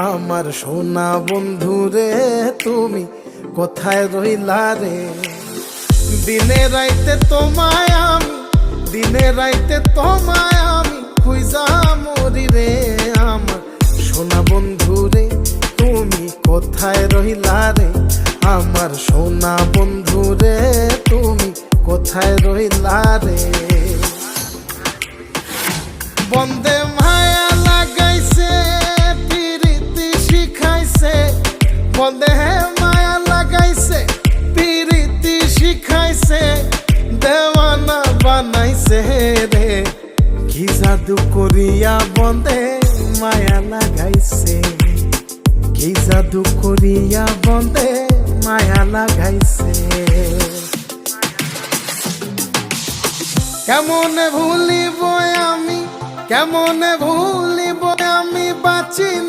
আমার সোনা বন্ধু রে তুমি কোথায় রইলা রে? দিনে রাইতে তোমায় আমি, দিনে রাইতে তোমায় আমি খুঁজা মরি রে। আমার সোনা বন্ধু রে তুমি কোথায় রইলা রে? আমার সোনা বন্ধু রে তুমি কোথায় রইলা রে? বন্দে মায়া লাগাইছে প্রীতি শিখাইছে, বন্দে মায়া লাগাইছে প্রীতি শিখাইছে, দেওয়ানা বানাইছে রে। কি জাদু করিয়া বন্দে মায়া লাগাইছে, কি জাদু করিয়া বন্দে মায়া লাগাইছে। কেমনে ভুলিব আমি, কেমনে ভুলিব আমি, বাঁচি না